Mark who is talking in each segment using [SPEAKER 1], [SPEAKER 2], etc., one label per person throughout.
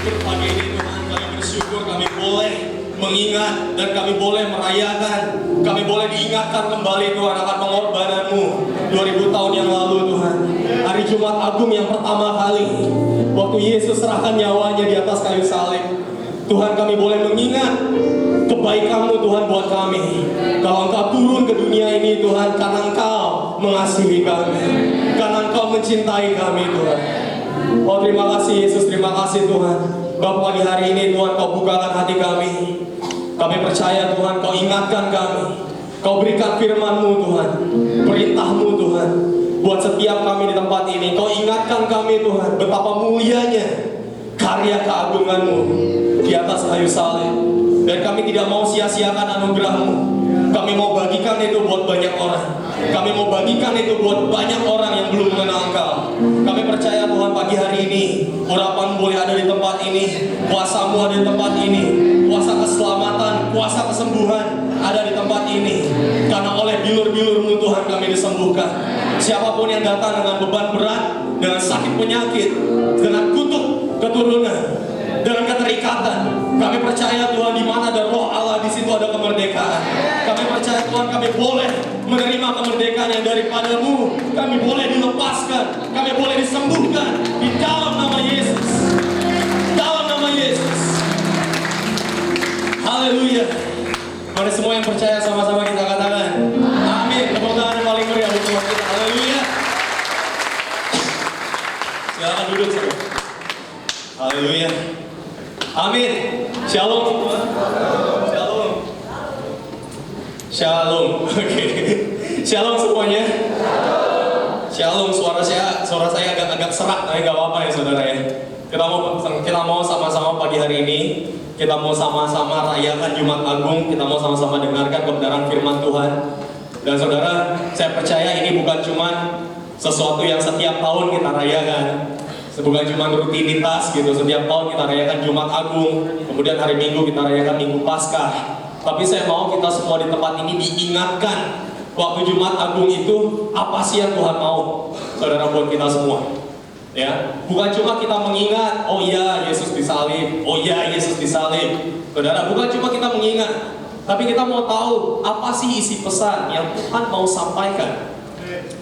[SPEAKER 1] pagi ini Tuhan, kami bersyukur kami boleh mengingat dan kami boleh merayakan, kami boleh diingatkan kembali Tuhan akan pengorbananmu 2000 tahun yang lalu Tuhan. Hari Jumat Agung yang pertama kali waktu Yesus serahkan nyawanya di atas kayu salib, Tuhan kami boleh mengingat kebaikan-Mu Tuhan buat kami. Kalau Engkau turun ke dunia ini Tuhan, karena Engkau mengasihi kami, karena Engkau mencintai kami Tuhan. Oh terima kasih Yesus, terima kasih Tuhan. Bapak pagi hari ini Tuhan Kau bukakan hati kami. Kami percaya Tuhan Kau ingatkan kami, Kau berikan firman-Mu Tuhan, perintah-Mu Tuhan buat setiap kami di tempat ini. Kau ingatkan kami Tuhan betapa mulianya karya keagungan-Mu di atas kayu salib. Dan kami tidak mau sia-siakan anugerah-Mu. Kami mau bagikan itu buat banyak orang. Kami mau bagikan itu buat banyak orang yang belum mengenal Engkau. Kami percaya Tuhan pagi hari ini urapan boleh ada di tempat ini, kuasa-Mu ada di tempat ini, kuasa keselamatan, kuasa kesembuhan ada di tempat ini. Karena oleh bilur-bilur-Mu Tuhan kami disembuhkan. Siapapun yang datang dengan beban berat, dengan sakit penyakit, dengan kutuk keturunan, dengan keterikatan, kami percaya Tuhan di mana ada Roh Allah di situ ada kemerdekaan. Kami percaya Tuhan kami boleh menerima kemerdekaan yang daripada-Mu. Kami boleh dilepaskan, kami boleh disembuhkan di dalam nama Yesus. Dalam nama Yesus. Haleluya. Mari semua yang percaya sama-sama kita katakan amin. Tepuk tangan yang paling meriah untuk Tuhan kita. Haleluya. Silakan duduk semua. Haleluya. Amin. Shalom semua. Shalom. Shalom. Oke. Shalom semuanya. Shalom. Suara saya agak serak, tapi nggak apa-apa ya saudara ya. Kita mau sama-sama pagi hari ini. Kita mau sama-sama rayakan Jumat Agung. Kita mau sama-sama dengarkan kebenaran firman Tuhan. Dan saudara, saya percaya ini bukan cuma sesuatu yang setiap tahun kita rayakan. Bukan cuma rutinitas gitu, setiap tahun kita rayakan Jumat Agung, kemudian hari Minggu kita rayakan Minggu Paskah. Tapi saya mau kita semua di tempat ini diingatkan waktu Jumat Agung itu apa sih yang Tuhan mau, saudara, buat kita semua. Ya, bukan cuma kita mengingat, oh iya Yesus disalib, oh iya Yesus disalib. Saudara, bukan cuma kita mengingat, tapi kita mau tahu apa sih isi pesan yang Tuhan mau sampaikan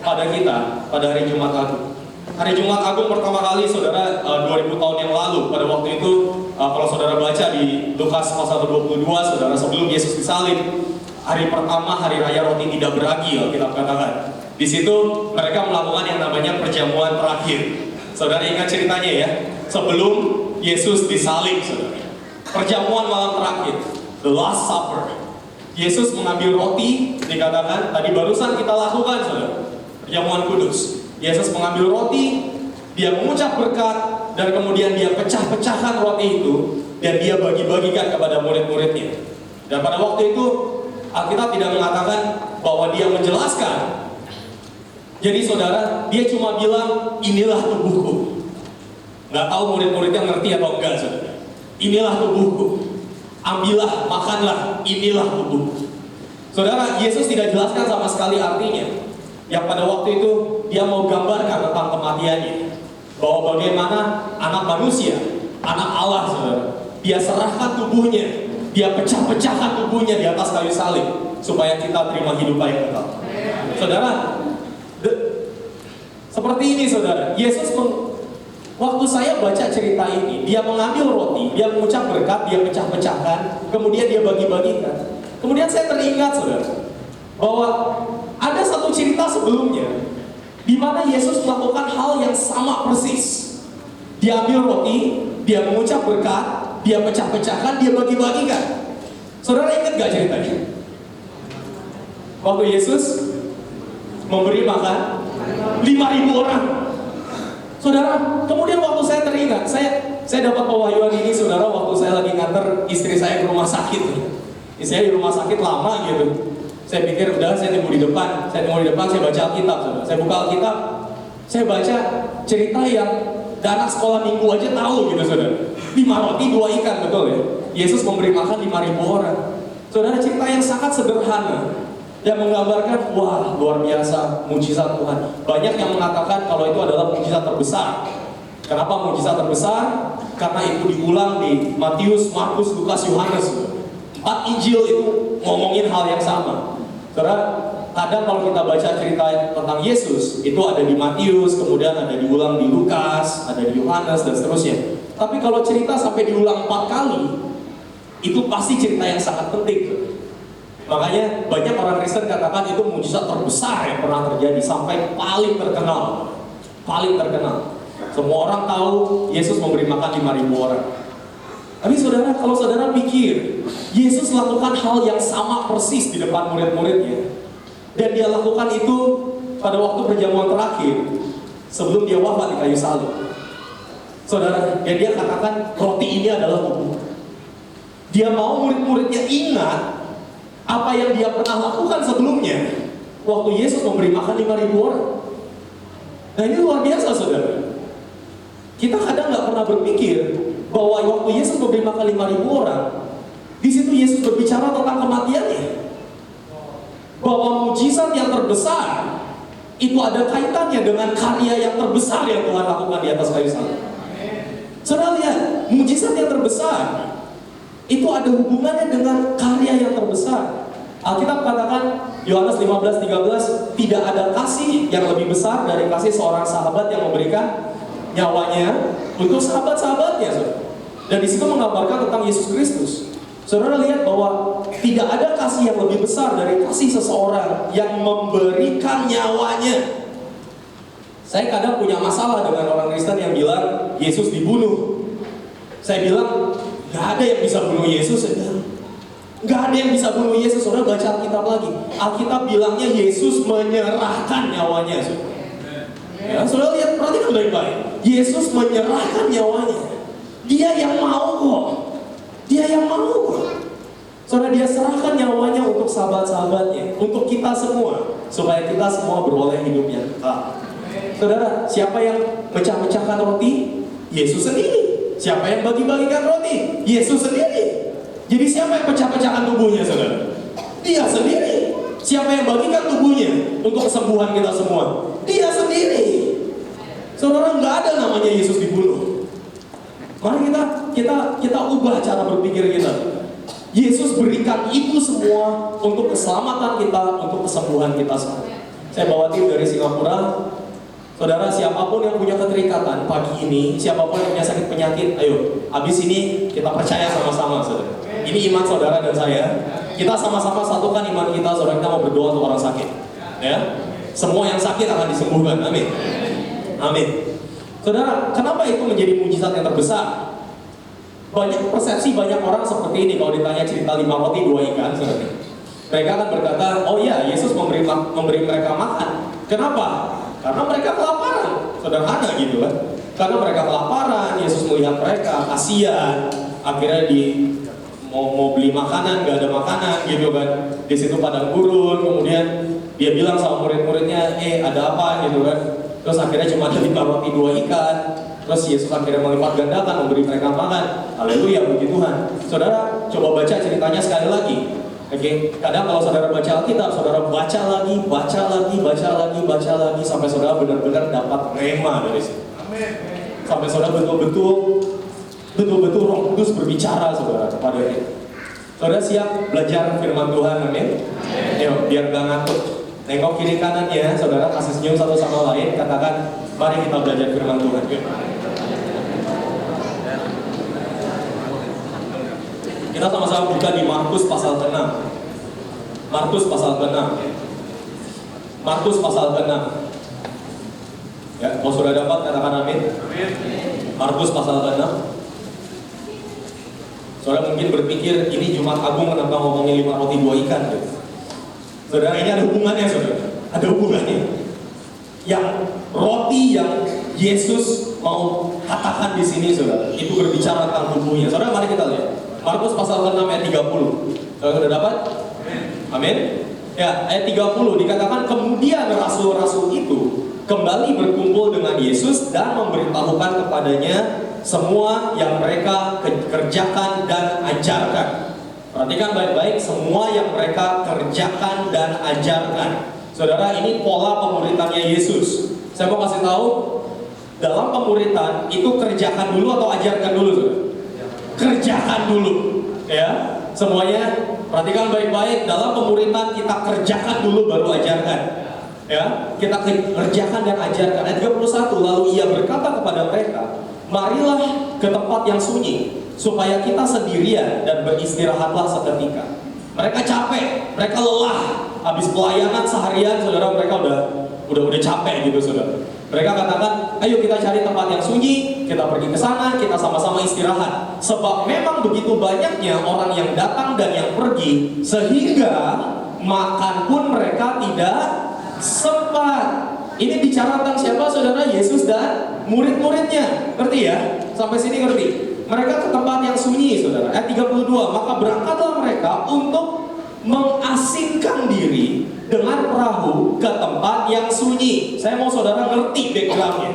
[SPEAKER 1] pada kita pada hari Jumat Agung. Hari Jumat Agung pertama kali saudara 2000 tahun yang lalu, pada waktu itu kalau saudara baca di Lukas pasal 22, saudara, sebelum Yesus disalib, hari pertama hari raya roti tidak beragi, kita katakan. Di situ mereka melakukan yang namanya perjamuan terakhir. Saudara ingat ceritanya ya, sebelum Yesus disalib, saudara. Perjamuan malam terakhir, the last supper. Yesus mengambil roti, dikatakan tadi barusan kita lakukan, saudara, perjamuan kudus. Yesus mengambil roti, dia mengucap berkat, dan kemudian dia pecah-pecahkan roti itu, dan dia bagi-bagikan kepada murid-muridnya. Dan pada waktu itu, Alkitab tidak mengatakan bahwa dia menjelaskan. Jadi saudara, dia cuma bilang, inilah tubuhku. Nggak tahu murid-muridnya ngerti atau enggak, saudara. Inilah tubuhku. Ambillah, makanlah, inilah tubuhku. Saudara, Yesus tidak jelaskan sama sekali artinya. Yang pada waktu itu dia mau gambarkan tentang kematiannya, bahwa bagaimana anak manusia, anak Allah, saudara, dia serahkan tubuhnya, dia pecah-pecahkan tubuhnya di atas kayu salib supaya kita terima hidup yang kekal. Saudara, seperti ini saudara, Yesus waktu saya baca cerita ini, dia mengambil roti, dia mengucap berkat, dia pecah-pecahkan, kemudian dia bagi-bagikan. Kemudian saya teringat saudara, bahwa ada satu cerita sebelumnya di mana Yesus melakukan hal yang sama persis. Dia ambil roti, dia mengucap berkat, dia pecah-pecahkan, dia bagi-bagikan. Saudara ingat gak ceritanya? Waktu Yesus memberi makan 5.000 orang. Saudara, kemudian waktu saya teringat, saya dapat pewahyuan ini saudara waktu saya lagi nganter istri saya ke rumah sakit. Istri saya di rumah sakit lama gitu. Saya pikir udah saya tunggu di depan, saya baca Alkitab, saudara. Saya buka Alkitab, saya baca cerita yang anak sekolah minggu aja tahu gitu saudara. 5 roti 2 ikan, betul ya. Yesus memberi makan 5.000 orang. Saudara, cerita yang sangat sederhana yang menggambarkan wah luar biasa mujizat Tuhan. Banyak yang mengatakan kalau itu adalah mujizat terbesar Kenapa mujizat terbesar? Karena itu diulang di Matius, Markus, Lukas, Yohanes. 4 Injil itu ngomongin hal yang sama. Karena kadang kalau kita baca cerita tentang Yesus, itu ada di Matius, kemudian ada diulang di Lukas, ada di Yohanes, dan seterusnya. Tapi kalau cerita sampai diulang 4 kali, itu pasti cerita yang sangat penting. Makanya banyak orang Kristen katakan itu mujizat terbesar yang pernah terjadi, sampai paling terkenal. Paling terkenal. Semua orang tahu Yesus memberi makan 5.000 orang. Tapi saudara, kalau saudara pikir Yesus lakukan hal yang sama persis di depan murid-muridnya, dan dia lakukan itu pada waktu perjamuan terakhir sebelum dia wafat di kayu salib. Saudara, dan dia katakan roti ini adalah tubuh. Dia mau murid-muridnya ingat apa yang dia pernah lakukan sebelumnya waktu Yesus memberi makan 5.000 orang. Nah, ini luar biasa, saudara. Kita kadang nggak pernah berpikir bahwa waktu Yesus memberi makan 5.000 orang, di situ Yesus berbicara tentang kematiannya. Bahwa mujizat yang terbesar itu ada kaitannya dengan karya yang terbesar yang Tuhan lakukan di atas kayu salib. Saudara lihat, mujizat yang terbesar itu ada hubungannya dengan karya yang terbesar. Alkitab katakan Yohanes 15:13, tidak ada kasih yang lebih besar dari kasih seorang sahabat yang memberikan nyawanya untuk sahabat-sahabatnya. Dan di situ menggambarkan tentang Yesus Kristus. Saudara lihat bahwa tidak ada kasih yang lebih besar dari kasih seseorang yang memberikan nyawanya. Saya kadang punya masalah dengan orang Kristen yang bilang Yesus dibunuh. Saya bilang, gak ada yang bisa bunuh Yesus. Saya bilang, gak ada yang bisa bunuh Yesus. Saudara baca Alkitab lagi. Alkitab bilangnya Yesus menyerahkan nyawanya. Ya, saudara lihat, perhatikan baik-baik. Yesus menyerahkan nyawanya. Dia yang mau kok. Dia yang mau kok. Saudara, dia serahkan nyawanya untuk sahabat-sahabatnya, untuk kita semua, supaya kita semua beroleh hidup yang kekal. Saudara, siapa yang mecah-mecahkan roti? Yesus sendiri. Siapa yang bagi-bagikan roti? Yesus sendiri. Jadi siapa yang pecah-pecahkan tubuhnya, saudara? Dia sendiri. Siapa yang bagikan tubuhnya untuk kesembuhan kita semua? Dia sendiri. Saudara, nggak ada namanya Yesus dibunuh. Mari kita ubah cara berpikir kita. Yesus berikan itu semua untuk keselamatan kita, untuk kesembuhan kita semua. Saya bawa tim dari Singapura. Saudara, siapapun yang punya keterikatan pagi ini, siapapun yang punya sakit penyakit, ayo, habis ini kita percaya sama-sama, saudara. Ini iman saudara dan saya. Kita sama-sama satukan iman kita, saudara. Kita mau berdoa untuk orang sakit. Ya, semua yang sakit akan disembuhkan. Amin. Amin. Saudara, kenapa itu menjadi mujizat yang terbesar? Banyak persepsi banyak orang seperti ini kalau ditanya cerita 5 roti 2 ikan, saudara. Mereka akan berkata, oh ya, Yesus memberi mereka makan. Kenapa? Karena mereka kelaparan. Sederhana gitu kan. Karena mereka kelaparan, Yesus melihat mereka, kasihan. Akhirnya mau beli makanan, gak ada makanan gitu kan. Di situ padang gurun, kemudian dia bilang sama murid-muridnya, ada apa gitu kan. Terus akhirnya cuma ada 5 roti 2 ikan. Terus Yesus akhirnya melipat gandakan, memberi mereka makan. Haleluya, puji Tuhan. Saudara, coba baca ceritanya sekali lagi. Oke, kadang kalau saudara baca Alkitab, saudara baca lagi, sampai saudara benar-benar dapat rema dari situ. Sampai saudara betul-betul Roh Kudus berbicara saudara kepada kita. Saudara siap belajar firman Tuhan, amin? Yuk, biar gak ngantuk. Nengok kiri kanannya, saudara kasih senyum satu sama lain, katakan, mari kita belajar firman Tuhan. Yuk. Kita sama-sama buka di Markus pasal ke-6. Markus pasal ke-6. Markus pasal ke-6. Ya, kalau sudah dapat katakan amin. Markus pasal ke-6. Saudara mungkin berpikir ini Jumat Agung kenapa ngomongin 5 roti 2 ikan gitu. Saudara, ini ada hubungannya, saudara. Ada hubungannya. Yang roti yang Yesus mau katakan di sini, saudara, itu berbicara tentang tubuhnya. Saudara, mari kita lihat. Markus pasal 6 ayat 30. Saudara sudah dapat? Amin. Ya, ayat 30 dikatakan kemudian rasul-rasul itu kembali berkumpul dengan Yesus dan memberitahukan kepadanya semua yang mereka kerjakan dan ajarkan. Perhatikan baik-baik, semua yang mereka kerjakan dan ajarkan. Saudara, ini pola pemuritannya Yesus. Saya mau kasih tahu, dalam pemuritan itu kerjakan dulu atau ajarkan dulu, saudara? Kerjakan dulu, ya. Semuanya perhatikan baik-baik. Dalam pemuritan kita kerjakan dulu baru ajarkan, ya. Kita kerjakan dan ajarkan. Ayat 31, lalu ia berkata kepada mereka, marilah ke tempat yang sunyi, supaya kita sendirian dan beristirahatlah seketika. Mereka capek, mereka lelah, habis pelayanan seharian, saudara, mereka udah capek gitu, saudara. Mereka katakan, ayo kita cari tempat yang sunyi, kita pergi ke sana, kita sama-sama istirahat. Sebab memang begitu banyaknya orang yang datang dan yang pergi, sehingga makan pun mereka tidak sempat. Ini bicara tentang siapa, saudara? Yesus dan murid-muridnya. Ngerti ya? Sampai sini ngerti? Mereka ke tempat yang sunyi, saudara. Ayat 32, maka berangkatlah mereka untuk mengasingkan diri dengan perahu ke tempat yang sunyi. Saya mau saudara ngerti backgroundnya,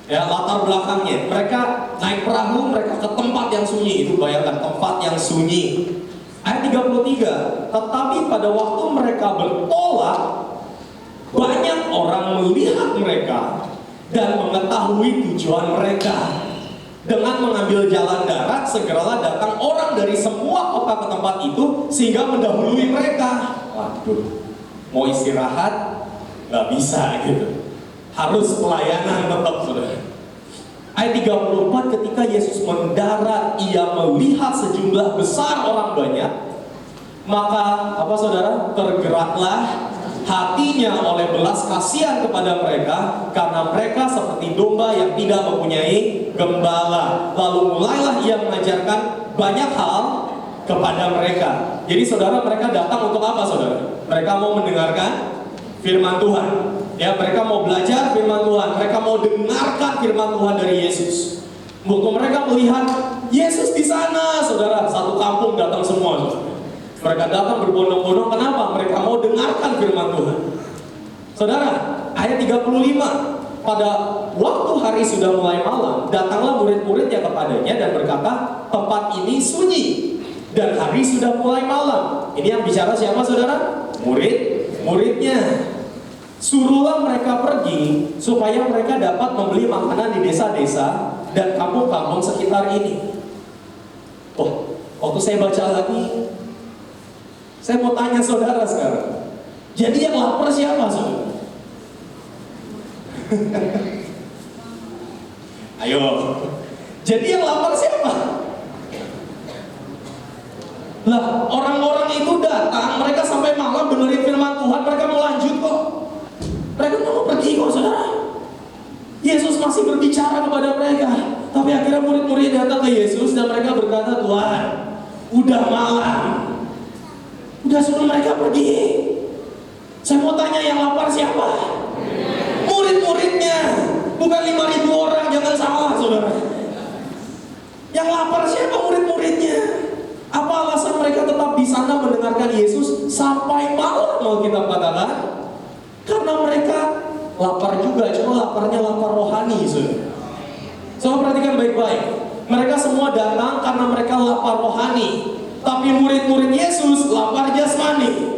[SPEAKER 1] ya, latar belakangnya. Mereka naik perahu, mereka ke tempat yang sunyi. Itu bayangkan, tempat yang sunyi. Ayat 33, tetapi pada waktu mereka bertolak, banyak orang melihat mereka dan mengetahui tujuan mereka. Dengan mengambil jalan darat, segeralah datang orang dari semua kota ke tempat itu, sehingga mendahului mereka. Waduh, mau istirahat nggak bisa gitu, harus pelayanan tetap, saudara. Ayat 34, ketika Yesus mendarat, ia melihat sejumlah besar orang banyak, maka apa, saudara? Tergeraklah hatinya oleh belas kasihan kepada mereka, karena mereka seperti domba yang tidak mempunyai gembala. Lalu mulailah ia mengajarkan banyak hal kepada mereka. Jadi saudara, mereka datang untuk apa, saudara? Mereka mau mendengarkan firman Tuhan, ya. Mereka mau belajar firman Tuhan, mereka mau dengarkan firman Tuhan dari Yesus. Waktu mereka melihat Yesus di sana, saudara, satu kampung datang semua, saudara. Mereka datang berbondong-bondong, kenapa? Mereka mau dengarkan firman Tuhan. Saudara, ayat 35, pada waktu hari sudah mulai malam, datanglah murid-muridnya kepadanya dan berkata, tempat ini sunyi dan hari sudah mulai malam. Ini yang bicara siapa, saudara? Muridnya. Suruhlah mereka pergi supaya mereka dapat membeli makanan di desa-desa dan kampung-kampung sekitar ini. Oh, waktu saya baca lagi, saya mau tanya saudara sekarang, jadi yang lapar siapa, saudara? Ayo, jadi yang lapar siapa? Lah, orang-orang itu datang, mereka sampai malam dengerin firman Tuhan, mereka mau lanjut kok. Mereka mau pergi kok, saudara. Yesus masih berbicara kepada mereka, tapi akhirnya murid-murid datang ke Yesus dan mereka berkata, Tuhan, udah malam, udah suruh mereka pergi. Saya mau tanya, yang lapar siapa? Murid-muridnya, bukan 5.000 orang, jangan salah, saudara. Yang lapar siapa? Murid-muridnya. Apa alasan mereka tetap di sana mendengarkan Yesus sampai malam, mau kita katakan? Karena mereka lapar juga, cuma laparnya lapar rohani, saudara. Coba perhatikan baik-baik. Mereka semua datang karena mereka lapar rohani. Tapi murid-murid Yesus lapar jasmani.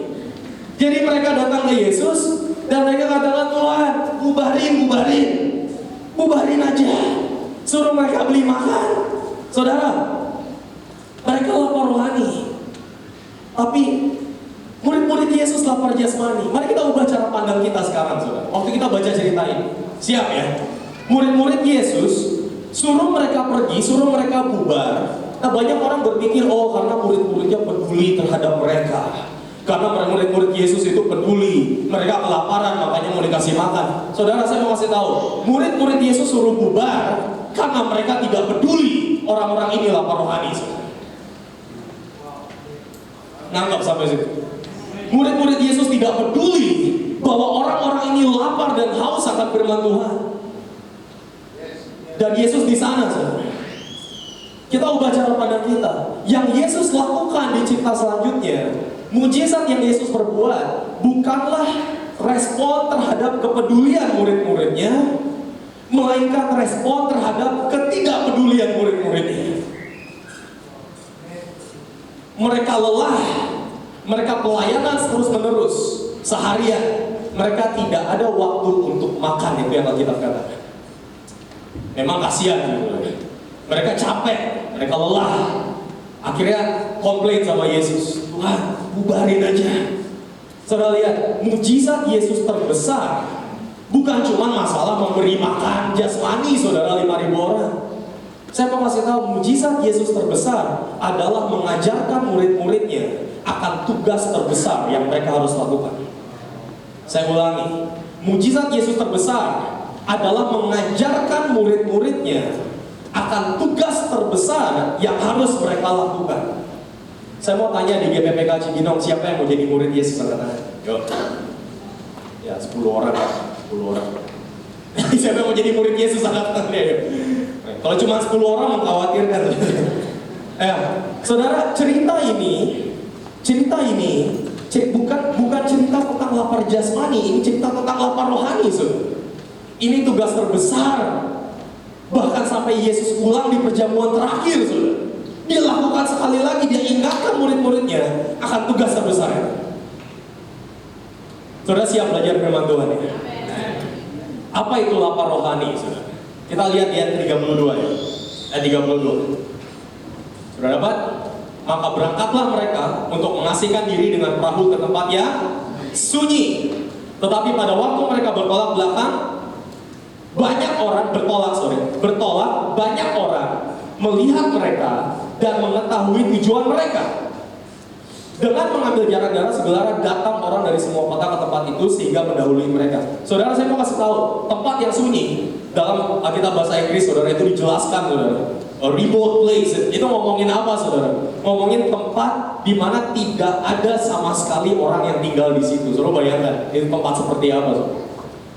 [SPEAKER 1] Jadi mereka datang ke Yesus dan mereka katakan, Tuhan, bubarin aja. Suruh mereka beli makan. Saudara, mereka lapar rohani. Tapi murid-murid Yesus lapar jasmani. Mari kita ubah cara pandang kita sekarang, saudara. Waktu kita baca cerita ini, siap ya? Murid-murid Yesus suruh mereka pergi, suruh mereka bubar. Nah, banyak orang berpikir, oh, karena murid-muridnya peduli terhadap mereka, karena murid-murid Yesus itu peduli, mereka kelaparan, makanya mau dikasih makan. Saudara, saya mau kasih tahu, murid-murid Yesus suruh bubar karena mereka tidak peduli orang-orang ini lapar rohani. Nangkap sampai situ? Murid-murid Yesus tidak peduli bahwa orang-orang ini lapar dan haus akan firman Tuhan. Dan Yesus di sana, saudara. Kita ubah cara pandang kita. Yang Yesus lakukan di cerita selanjutnya, mujizat yang Yesus perbuat, bukanlah respon terhadap kepedulian murid-muridnya, melainkan respon terhadap ketidakpedulian murid-muridnya. Mereka lelah, mereka pelayanan terus-menerus seharian, mereka tidak ada waktu untuk makan, itu yang Alkitab katakan. Memang kasihan gitu. Mereka capek, mereka lelah. Akhirnya komplain sama Yesus, Tuhan, bubarin aja. Saudara lihat, mujizat Yesus terbesar bukan cuma masalah memberi makan jasmani saudara 5.000 orang. Saya mau kasih tahu, mujizat Yesus terbesar adalah mengajarkan murid-muridnya akan tugas terbesar yang mereka harus lakukan. Saya ulangi, mujizat Yesus terbesar adalah mengajarkan murid-muridnya akan tugas terbesar yang harus mereka lakukan. Saya mau tanya di GPPK Cibinong, siapa yang mau jadi murid Yesus angkat tangan? Yo. Ya, 10 orang. 10 orang. Siapa yang mau jadi murid Yesus angkat tangan? Kalau cuma 10 orang mengkhawatirkan. Saudara, cerita ini bukan cerita tentang lapar jasmani, ini cerita tentang lapar rohani, saudara. Ini tugas terbesar. Bahkan sampai Yesus pulang di perjamuan terakhir, saudara. Dia lakukan sekali lagi, dia ingatkan murid-muridnya akan tugas terbesar. Saudara siap belajar firman Tuhan ya? Apa itu lapar rohani, saudara? Kita lihat ayat 32 ya. Ayat 32. Sudah dapat? Maka berangkatlah mereka untuk mengasingkan diri dengan perahu ke tempat yang sunyi. Tetapi pada waktu mereka bertolak belakang, banyak orang melihat mereka dan mengetahui tujuan mereka. Dengan mengambil jarak-jarak segera datang orang dari semua kota ke tempat itu sehingga mendahului mereka. Saudara, saya mau kasih tahu, tempat yang sunyi dalam Alkitab bahasa Inggris, saudara, itu dijelaskan, saudara. A remote place, itu ngomongin apa, saudara? Ngomongin tempat di mana tidak ada sama sekali orang yang tinggal di situ. Saudara bayangkan, itu tempat seperti apa, saudara?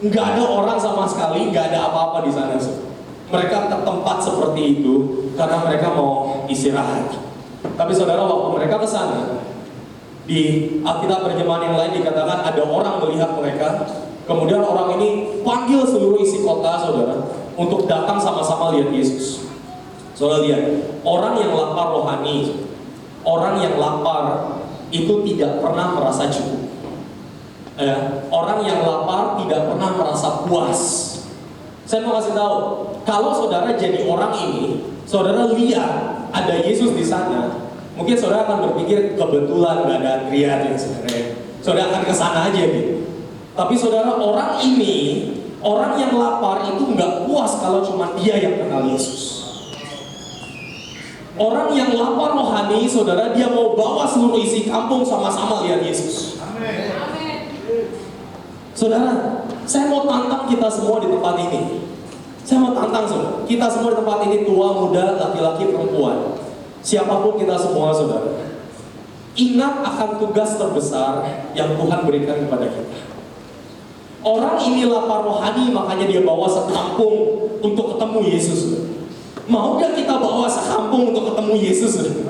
[SPEAKER 1] Nggak ada orang sama sekali, nggak ada apa-apa di sana, saudara. Mereka ke tempat seperti itu karena mereka mau istirahat. Tapi saudara, waktu mereka ke sana, di Alkitab terjemahan yang lain dikatakan ada orang melihat mereka. Kemudian orang ini panggil seluruh isi kota, saudara, untuk datang sama-sama lihat Yesus. Saudara lihat, orang yang lapar rohani, orang yang lapar itu tidak pernah merasa cukup. Orang yang lapar tidak pernah merasa puas. Saya mau kasih tahu, kalau saudara jadi orang ini, saudara lihat ada Yesus di sana, mungkin saudara akan berpikir kebetulan gak ada antrian ya sebenarnya. Saudara akan kesana aja gitu. Tapi saudara, orang ini, orang yang lapar itu nggak puas kalau cuma dia yang kenal Yesus. Orang yang lapar rohani, saudara, dia mau bawa seluruh isi kampung sama-sama lihat Yesus. Amin. Saudara, saya mau tantang kita semua di tempat ini. Saya mau tantang, saudara. Kita semua di tempat ini, tua, muda, laki-laki, perempuan. Siapapun kita semua, saudara. Ingat akan tugas terbesar yang Tuhan berikan kepada kita. Orang ini lapar rohani, makanya dia bawa sekampung untuk ketemu Yesus. Mau gak kita bawa sekampung untuk ketemu Yesus?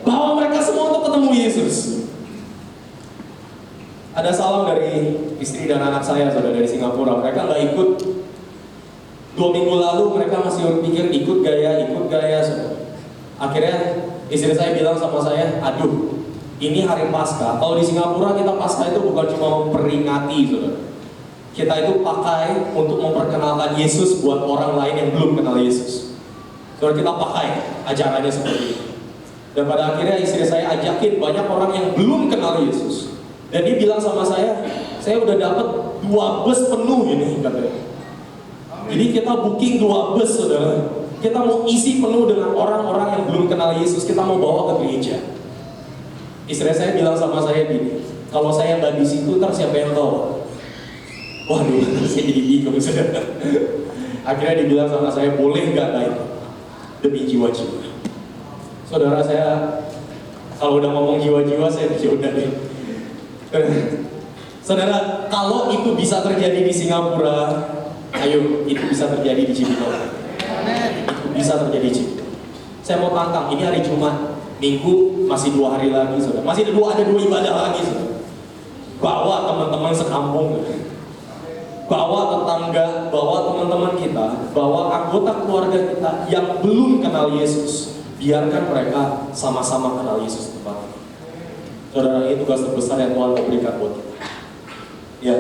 [SPEAKER 1] Bawa mereka semua untuk ketemu Yesus. Ada salam dari istri dan anak saya, saudara, dari Singapura. Mereka gak ikut. 2 minggu lalu mereka masih berpikir ikut gaya, saudara. Akhirnya istri saya bilang sama saya, aduh, ini hari Paskah. Kalau di Singapura kita Paskah itu bukan cuma memperingati, saudara. Kita itu pakai untuk memperkenalkan Yesus buat orang lain yang belum kenal Yesus. Saudara, kita pakai acaranya seperti itu. Dan pada akhirnya istri saya ajakin banyak orang yang belum kenal Yesus. Dan dia bilang sama saya udah dapat 2 bus penuh ini, katanya. Jadi kita booking 2 bus, saudara. Kita mau isi penuh dengan orang-orang yang belum kenal Yesus. Kita mau bawa ke gereja. Istri saya bilang sama saya gini, kalau saya nggak di situ, ntar siapa yang tahu? Waduh, saya jadi bingung, saudara. Akhirnya dibilang sama saya, boleh nggak naik demi jiwa-jiwa. Saudara, saya kalau udah ngomong jiwa-jiwa, saya udah deh. Saudara, kalau itu bisa terjadi di Singapura, ayo, itu bisa terjadi di Cibinong. Itu bisa terjadi di Cibinong. Saya mau tantang, ini hari Jumat, Minggu masih 2 hari lagi, saudara. Masih ada 2 ibadah lagi, saudara. Bawa teman-teman sekampung, bawa tetangga, bawa teman-teman kita, bawa anggota keluarga kita yang belum kenal Yesus. Biarkan mereka sama-sama kenal Yesus tempat ini. Saudara, ini tugas terbesar yang Tuhan memberikan buat kita. Ya,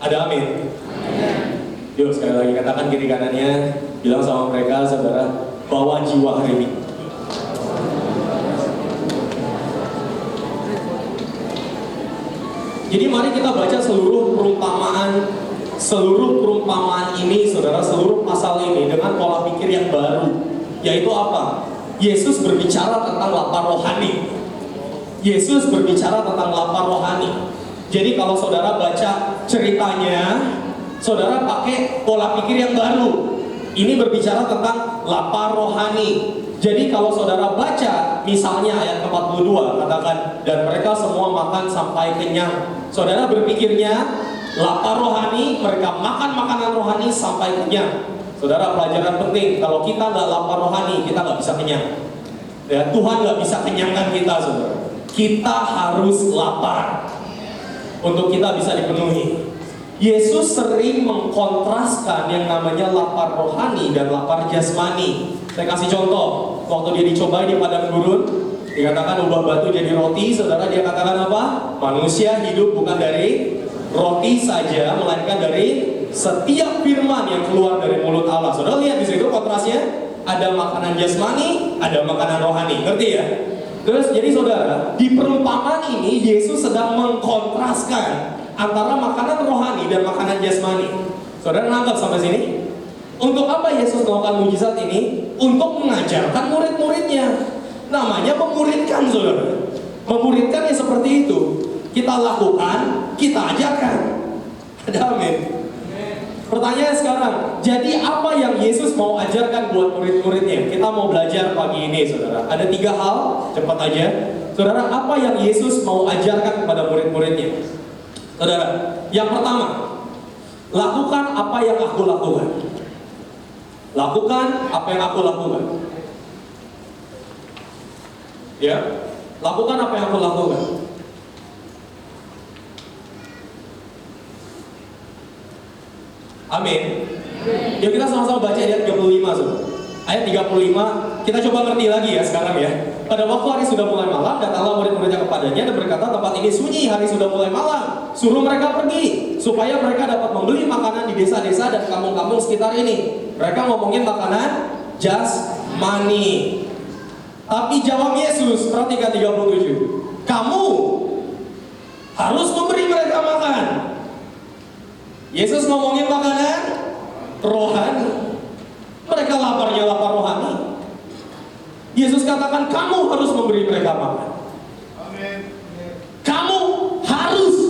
[SPEAKER 1] ada amin. Yuk sekali lagi katakan kiri kanannya, bilang sama mereka, saudara, bawa jiwa hari ini. Jadi mari kita baca seluruh perumpamaan ini, saudara, seluruh pasal ini dengan pola pikir yang baru, yaitu apa? Yesus berbicara tentang lapar rohani. Yesus berbicara tentang lapar rohani. Jadi kalau saudara baca ceritanya, saudara pakai pola pikir yang baru. Ini berbicara tentang lapar rohani. Jadi kalau saudara baca misalnya ayat 42, katakan, dan mereka semua makan sampai kenyang. Saudara berpikirnya lapar rohani, mereka makan makanan rohani sampai kenyang. Saudara, pelajaran penting, kalau kita nggak lapar rohani, kita nggak bisa kenyang. Ya, Tuhan nggak bisa kenyangkan kita, saudara. Kita harus lapar untuk kita bisa dipenuhi. Yesus sering mengkontraskan yang namanya lapar rohani dan lapar jasmani. Saya kasih contoh, waktu dia dicobai di padang gurun, dikatakan ubah batu jadi roti. Saudara, dia katakan apa? Manusia hidup bukan dari roti saja, melainkan dari setiap firman yang keluar dari mulut Allah. Saudara lihat di situ kontrasnya, ada makanan jasmani, ada makanan rohani. Ngerti ya? Terus jadi saudara, di perumpamaan ini Yesus sedang mengkontraskan antara makanan rohani dan makanan jasmani. Saudara nangkap sampai sini? Untuk apa Yesus melakukan mujizat ini? Untuk mengajarkan murid-muridnya. Namanya memuridkan, saudara. Memuridkan ya seperti itu. Kita lakukan, kita ajarkan. Ada amin. Pertanyaan sekarang, jadi apa yang Yesus mau ajarkan buat murid-muridnya? Kita mau belajar pagi ini, saudara. Ada 3 hal, cepat aja. Saudara, apa yang Yesus mau ajarkan kepada murid-muridnya? Saudara, yang pertama, lakukan apa yang aku lakukan. Lakukan apa yang aku lakukan. Ya, lakukan apa yang aku lakukan. Amin. Yuk kita sama-sama baca ayat 35, saudara. Ayat 35, kita coba ngerti lagi ya sekarang ya. Pada waktu hari sudah mulai malam, datanglah murid-muridnya kepadanya dan berkata, tempat ini sunyi, hari sudah mulai malam. Suruh mereka pergi, supaya mereka dapat membeli makanan di desa-desa dan kampung-kampung sekitar ini. Mereka ngomongin makanan jasmani. Tapi jawab Yesus, perhatikan 37. Kamu harus memberi mereka makan. Yesus ngomongin makanan rohani. Mereka laparnya lapar rohani. Yesus katakan kamu harus memberi mereka makan. Amin. Kamu harus.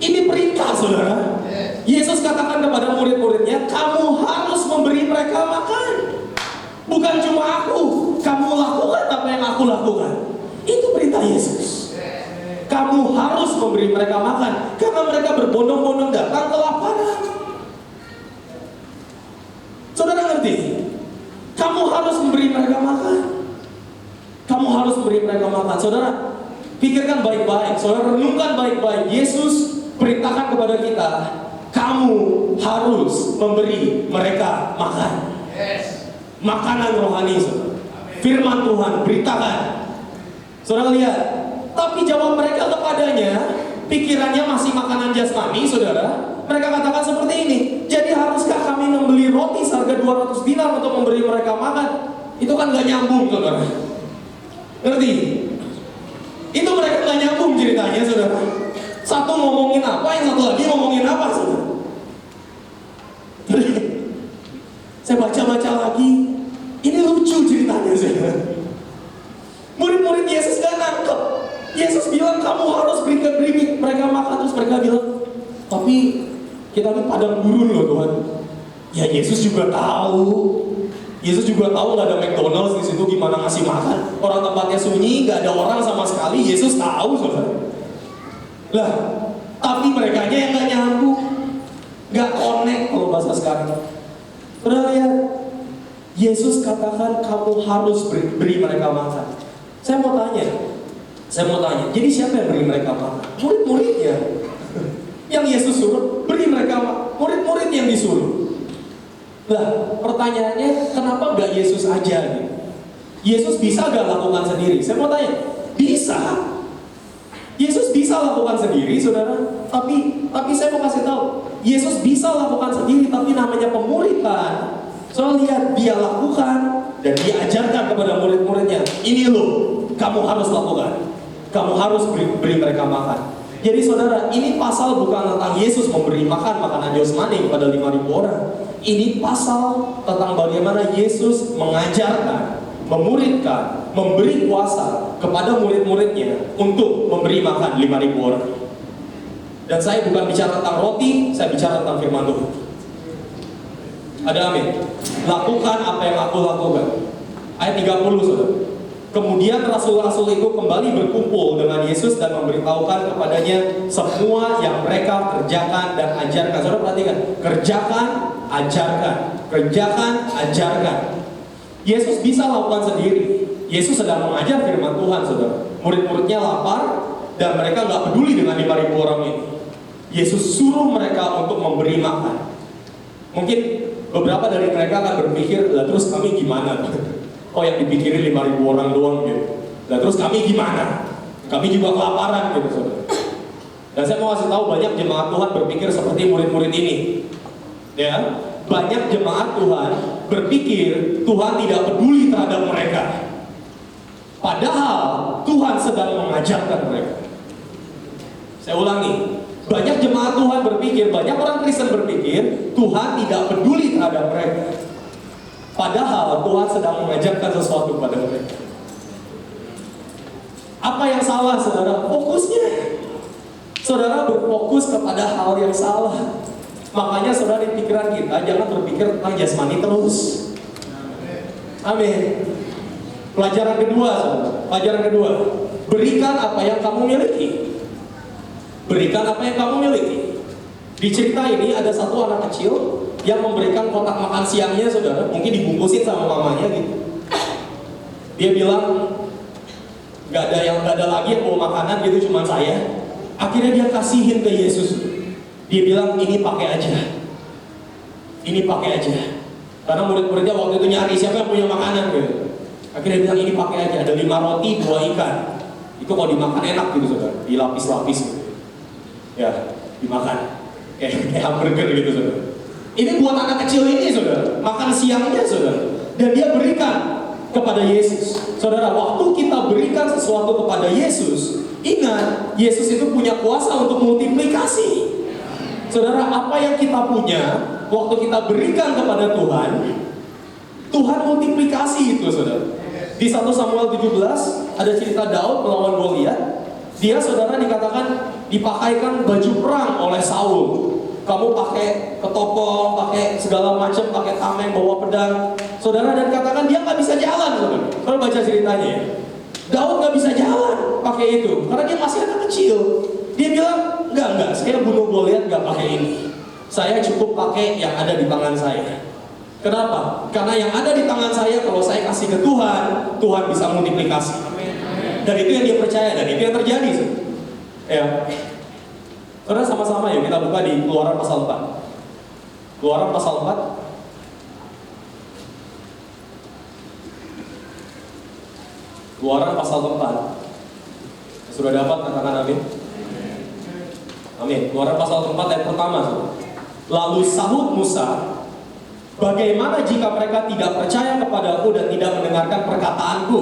[SPEAKER 1] Ini perintah, saudara. Yesus katakan kepada murid-muridnya, kamu harus memberi mereka makan. Bukan cuma aku, kamu lakukan apa yang aku lakukan. Itu perintah Yesus. Kamu harus memberi mereka makan, karena mereka berbondong-bondong datang kelaparan. Saudara ngerti? Kamu harus memberi mereka makan. Kamu harus memberi mereka makan. Saudara, pikirkan baik-baik. Saudara, renungkan baik-baik. Yesus perintahkan kepada kita, kamu harus memberi mereka makan. Makanan rohani, saudara. Firman Tuhan, beritakan. Saudara lihat, tapi jawab mereka kepadanya, pikirannya masih makanan jasmani, saudara. Mereka katakan seperti ini, jadi haruskah kami membeli roti seharga 200 dinar untuk memberi mereka makan? Itu kan gak nyambung, saudara. Ngerti? Itu mereka gak nyambung ceritanya, saudara. Satu ngomongin apa, yang satu lagi ngomongin apa, saudara. Saya baca-baca lagi, ini lucu ceritanya, saudara. Murid-murid Yesus gak nangkep. Yesus bilang kamu harus beri mereka makan. Terus mereka bilang, tapi kita ini padang gurun loh Tuhan. Ya Yesus juga tahu. Yesus juga tahu nggak ada McDonald's di situ gimana ngasih makan. Orang tempatnya sunyi, nggak ada orang sama sekali. Yesus tahu, saudara. Lah, tapi mereka yang nggak nyambung, nggak connect kalau bahasa sekarang. Saudara lihat, Yesus katakan kamu harus beri mereka makan. Saya mau tanya. Jadi siapa yang beri mereka makan? Murid-muridnya. Yang Yesus suruh beri mereka makan. Murid-murid yang disuruh. Lah, pertanyaannya kenapa nggak Yesus aja nih? Yesus bisa nggak lakukan sendiri? Saya mau tanya, bisa. Yesus bisa lakukan sendiri, saudara. Tapi saya mau kasih tahu, Yesus bisa lakukan sendiri, tapi namanya pemuridan. Soalnya lihat, dia lakukan dan dia ajarkan kepada murid-muridnya. Ini loh, kamu harus lakukan. Kamu harus beri mereka makan. Jadi saudara, ini pasal bukan tentang Yesus memberi makan makanan jasmani kepada 5.000 orang. Ini pasal tentang bagaimana Yesus mengajarkan, memuridkan, memberi kuasa kepada murid-muridnya untuk memberi makan 5.000 orang. Dan saya bukan bicara tentang roti, saya bicara tentang firman Tuhan. Ada amin. Lakukan apa yang aku lakukan. Ayat 30 saudara. Kemudian rasul-rasul itu kembali berkumpul dengan Yesus dan memberitahukan kepadanya semua yang mereka kerjakan dan ajarkan. Saudara perhatikan, kerjakan, ajarkan, kerjakan, ajarkan. Yesus bisa lakukan sendiri. Yesus sedang mengajar firman Tuhan, saudara. Murid-muridnya lapar dan mereka nggak peduli dengan 5.000 orang ini. Yesus suruh mereka untuk memberi makan. Mungkin beberapa dari mereka akan berpikir, lah terus kami gimana? Oh, yang dipikirin 5.000 orang doang gitu. Nah terus kami gimana? Kami juga kelaparan gitu saudara. Dan saya mau kasih tahu, banyak jemaat Tuhan berpikir seperti murid-murid ini. Ya, banyak jemaat Tuhan berpikir Tuhan tidak peduli terhadap mereka. Padahal Tuhan sedang mengajarkan mereka. Saya ulangi, banyak jemaat Tuhan berpikir, banyak orang Kristen berpikir Tuhan tidak peduli terhadap mereka. Padahal Tuhan sedang mengajarkan sesuatu kepada mereka. Apa yang salah saudara? Fokusnya. Saudara berfokus kepada hal yang salah. Makanya saudara di pikiran kita jangan berpikir tentang jasmani terus. Amin. Pelajaran kedua saudara. Pelajaran kedua, berikan apa yang kamu miliki. Berikan apa yang kamu miliki. Di cerita ini ada satu anak kecil yang memberikan kotak makan siangnya saudara, mungkin dibungkusin sama mamanya gitu. Dia bilang, gak ada lagi yang mau makanan gitu, cuma saya. Akhirnya dia kasihin ke Yesus. Dia bilang, ini pakai aja. Ini pakai aja. Karena murid-muridnya waktu itu nyari siapa yang punya makanan gitu. Akhirnya dia bilang, ini pakai aja. Ada 5 roti, 2 ikan. Itu kalau dimakan enak gitu saudara, dilapis-lapis gitu. Ya, dimakan. Kayak hamburger gitu saudara. Ini buat anak kecil ini saudara, makan siangnya saudara. Dan dia berikan kepada Yesus. Saudara, waktu kita berikan sesuatu kepada Yesus, ingat, Yesus itu punya kuasa untuk multiplikasi. Saudara, apa yang kita punya, waktu kita berikan kepada Tuhan, Tuhan multiplikasi itu saudara. Di 1 Samuel 17, ada cerita Daud melawan Goliat. Dia saudara dikatakan dipakaikan baju perang oleh Saul. Kamu pakai ketopong, pakai segala macam, pakai tameng, bawa pedang, saudara, dan katakan dia nggak bisa jalan, saudara. Saudara baca ceritanya ya. Daud nggak bisa jalan pakai itu, karena dia masih anak kecil. Dia bilang, enggak, saya bunuh Goliat nggak pakai ini. Saya cukup pakai yang ada di tangan saya. Kenapa? Karena yang ada di tangan saya, kalau saya kasih ke Tuhan, Tuhan bisa multiplikasi. Dan itu yang dia percaya, dan itu yang terjadi. Ya. Saudara, sama-sama yuk kita buka di Keluaran pasal 4. Keluaran pasal 4. Keluaran pasal 4. Sudah dapat, katakan amin. Amin. Keluaran pasal 4 ayat pertama. Lalu sahut Musa, bagaimana jika mereka tidak percaya kepadaku dan tidak mendengarkan perkataanku,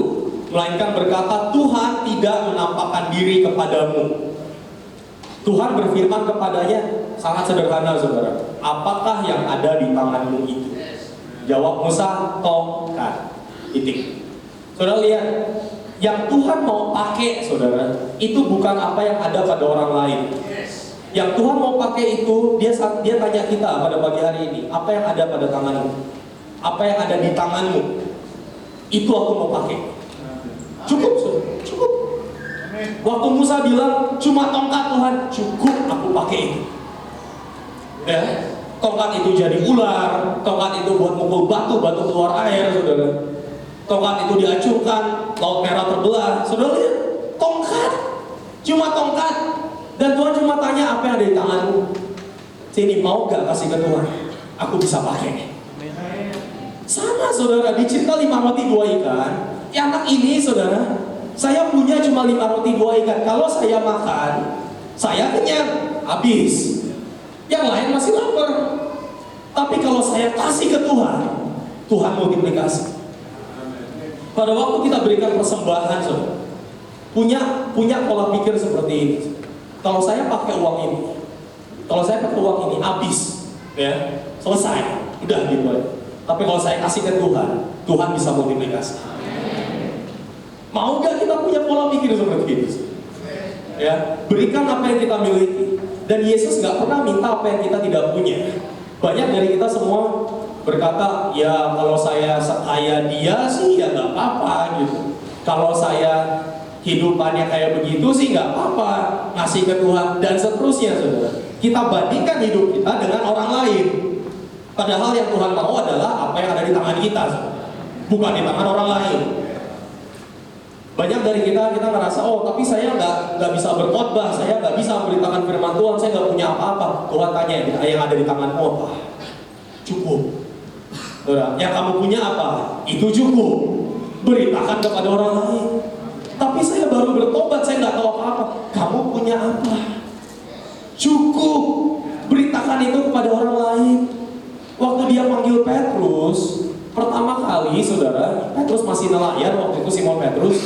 [SPEAKER 1] melainkan berkata, Tuhan tidak menampakkan diri kepadamu. Tuhan berfirman kepadanya, sangat sederhana saudara, apakah yang ada di tanganmu itu? Jawab Musa, tongkat. Titik. Saudara lihat, yang Tuhan mau pakai saudara, itu bukan apa yang ada pada orang lain. Yang Tuhan mau pakai itu, dia tanya kita pada pagi hari ini, apa yang ada pada tanganmu? Apa yang ada di tanganmu? Itu aku mau pakai. Cukup saudara, cukup. Waktu Musa bilang, cuma tongkat Tuhan, cukup aku pakai itu. Ya, tongkat itu jadi ular, tongkat itu buat mukul batu keluar air, saudara. Tongkat itu diacungkan, laut merah terbelah. Saudara lihat, tongkat, cuma tongkat. Dan Tuhan cuma tanya, apa yang ada di tanganmu? Sini, mau gak kasih ke Tuhan? Aku bisa pakai. Sama saudara, di cerita 5 roti 2 ikan, anak ini saudara, saya punya cuma 5 roti 2 ikan. Kalau saya makan, saya kenyang, habis. Yang lain masih lapar. Tapi kalau saya kasih ke Tuhan, Tuhan multiplikasi. Pada waktu kita berikan persembahan, saudara, punya pola pikir seperti ini. Kalau saya pakai uang ini, habis, ya, selesai, udah gitu aja. Tapi kalau saya kasih ke Tuhan, Tuhan bisa multiplikasi. Mau nggak kita punya pola pikir seperti ini? Ya, berikan apa yang kita miliki. Dan Yesus nggak pernah minta apa yang kita tidak punya. Banyak dari kita semua berkata, ya kalau saya sekaya dia sih ya nggak apa-apa gitu. Kalau saya hidupannya kayak begitu sih nggak apa-apa, ngasih ke Tuhan dan seterusnya, saudara. Kita bandingkan hidup kita dengan orang lain. Padahal yang Tuhan mau adalah apa yang ada di tangan kita, saudara. Bukan di tangan orang lain. Banyak dari kita ngerasa, oh tapi saya nggak bisa berkhotbah, saya nggak bisa memberitakan firman Tuhan, saya nggak punya apa-apa. Tuhan tanya, yang ada di tanganmu apa? Cukup. Saudara, yang kamu punya apa? Itu cukup. Beritakan kepada orang lain. Tapi saya baru bertobat, saya nggak tahu apa-apa. Kamu punya apa? Cukup. Beritakan itu kepada orang lain. Waktu dia panggil Petrus, pertama kali, saudara, Petrus masih nelayan waktu itu, Simon Petrus.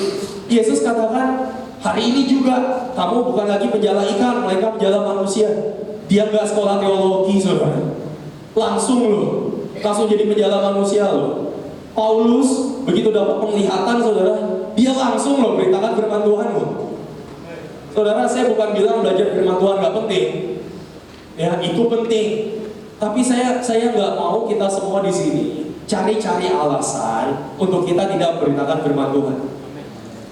[SPEAKER 1] Yesus katakan, hari ini juga kamu bukan lagi penjala ikan, melainkan penjala manusia. Dia nggak sekolah teologi, saudara. Langsung jadi penjala manusia loh. Paulus begitu dapat penglihatan, saudara, dia langsung beritakan firman Tuhan loh. Saudara, saya bukan bilang belajar firman Tuhan nggak penting, ya itu penting. Tapi saya nggak mau kita semua di sini cari-cari alasan untuk kita tidak memberitakan firman Tuhan.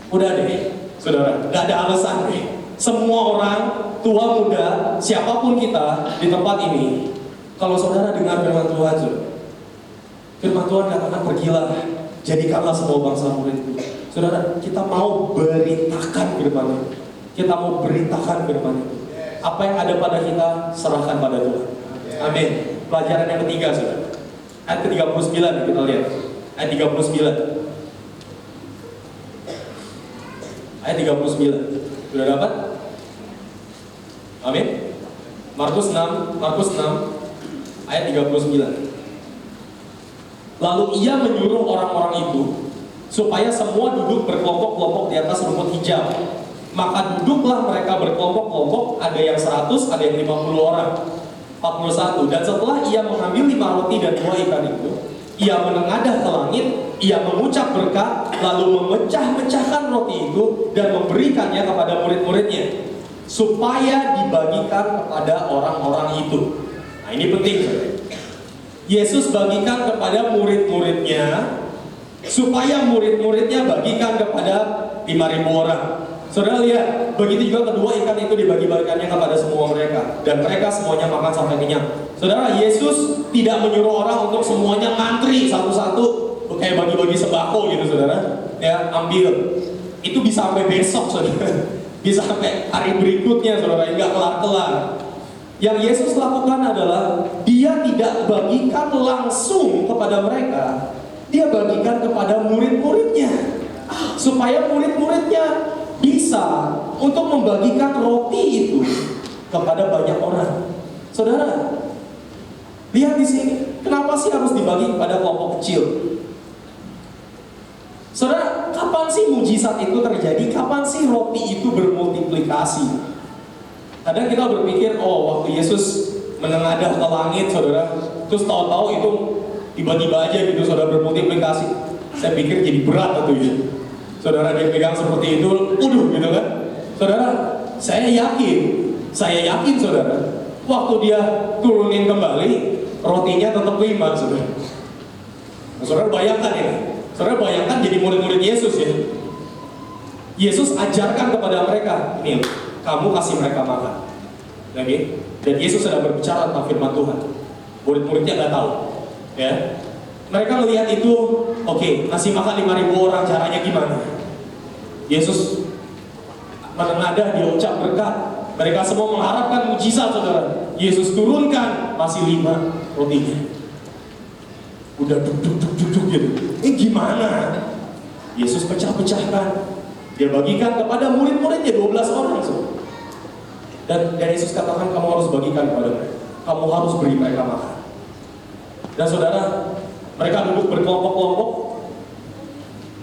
[SPEAKER 1] Udah deh, saudara, nggak ada alasan deh. Semua orang, tua muda, siapapun kita di tempat ini, kalau saudara dengar firman Tuhan, firman Tuhan katakan pergilah, jadikanlah semua bangsa muridku. Saudara, kita mau beritakan firman itu. Kita mau beritakan firman itu. Apa yang ada pada kita, serahkan pada Tuhan. Amin. Pelajaran yang ketiga, saudara. Ayat ke-39 kita lihat. Ayat 39. Ayat 39. Sudah dapat? Amin. Markus 6 ayat 39. Lalu ia menyuruh orang-orang itu supaya semua duduk berkelompok-kelompok di atas rumput hijau. Maka duduklah mereka berkelompok-kelompok, ada yang 100, ada yang 50 orang. 41. Dan setelah ia mengambil 5 roti dan 2 ikan itu, ia menengadah ke langit, ia mengucap berkat, lalu memecah-mecahkan roti itu dan memberikannya kepada murid-muridnya, supaya dibagikan kepada orang-orang itu. Nah ini penting. Yesus bagikan kepada murid-muridnya, supaya murid-muridnya bagikan kepada 5.000 orang. Saudara lihat, begitu juga kedua ikan itu dibagi-bagikannya kepada semua mereka, dan mereka semuanya makan sampai kenyang. Saudara, Yesus tidak menyuruh orang untuk semuanya ngantri satu-satu kayak bagi-bagi sembako gitu, saudara. Ya, ambil. Itu bisa sampai besok, saudara. Bisa sampai hari berikutnya, saudara, nggak kelar-kelar. Yang Yesus lakukan adalah dia tidak bagikan langsung kepada mereka, dia bagikan kepada murid-muridnya, supaya murid-muridnya bisa untuk membagikan roti itu kepada banyak orang. Saudara, lihat di sini, kenapa sih harus dibagi kepada kelompok kecil? Saudara, kapan sih mujizat itu terjadi? Kapan sih roti itu bermultiplikasi? Kadang kita berpikir, oh waktu Yesus menengadah ke langit, saudara, terus tahu-tahu itu tiba-tiba aja gitu, saudara, bermultiplikasi. Saya pikir jadi berat atau ya. Saudara, dia pegang seperti itu, gitu kan. Saudara, saya yakin saudara, waktu dia turunin kembali, rotinya tetap 5, saudara. Nah, saudara bayangkan ya, saudara bayangkan jadi murid-murid Yesus ya. Yesus ajarkan kepada mereka, ini kamu kasih mereka makan. Lagi, dan Yesus sedang berbicara tentang firman Tuhan. Murid-muridnya nggak tahu, ya. Mereka melihat itu, oke, ngasih makan 5.000 orang, caranya gimana? Yesus menengadah, dia ucap berkat. Mereka semua mengharapkan mujizat, saudara. Yesus turunkan, masih 5 rotinya. Udah duk gitu. Ini gimana? Yesus pecah-pecahkan. Dia bagikan kepada murid-muridnya 12 orang, saudara. Dan Yesus katakan, kamu harus bagikan kepada mereka. kamu harus beri mereka makan. Dan saudara, mereka duduk berkelompok-kelompok,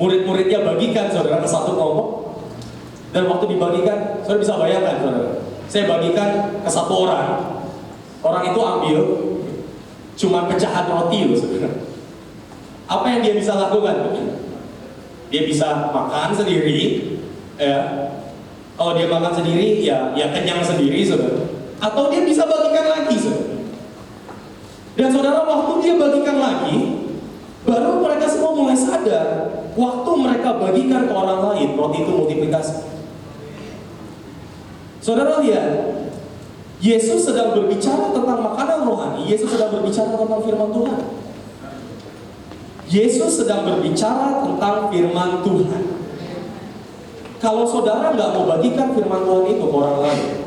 [SPEAKER 1] murid-muridnya bagikan saudara ke satu kelompok. Dan waktu dibagikan, saudara bisa bayangkan saudara, saya bagikan ke satu orang. Orang itu ambil cuma pecahan roti loh saudara. Apa yang dia bisa lakukan? Dia bisa makan sendiri, ya. Kalau dia makan sendiri, ya kenyang sendiri saudara. Atau dia bisa bagikan lagi saudara. Dan saudara, waktu dia bagikan lagi, baru mereka semua mulai sadar, waktu mereka bagikan ke orang lain, roti itu multiplikasi. Saudara lihat, Yesus sedang berbicara tentang makanan rohani. Yesus sedang berbicara tentang firman Tuhan. Yesus sedang berbicara tentang firman Tuhan. Kalau saudara nggak mau bagikan firman Tuhan itu ke orang lain,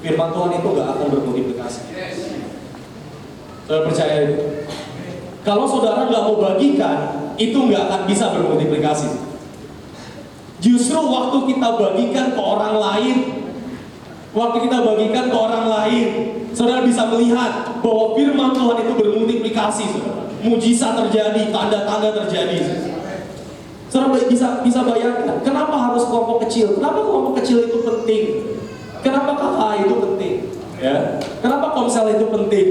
[SPEAKER 1] firman Tuhan itu nggak akan bermultiplikasi. Saudara percaya itu? Kalau saudara nggak mau bagikan, itu nggak akan bisa bermultiplikasi. Justru waktu kita bagikan ke orang lain, saudara bisa melihat bahwa firman Tuhan itu bermultiplikasi, saudara. Mujizat terjadi, tanda-tanda terjadi. Saudara bisa bayangkan, kenapa harus kelompok kecil? Kenapa kelompok kecil itu penting? Kenapa KKA itu penting? Ya, kenapa komsel itu penting?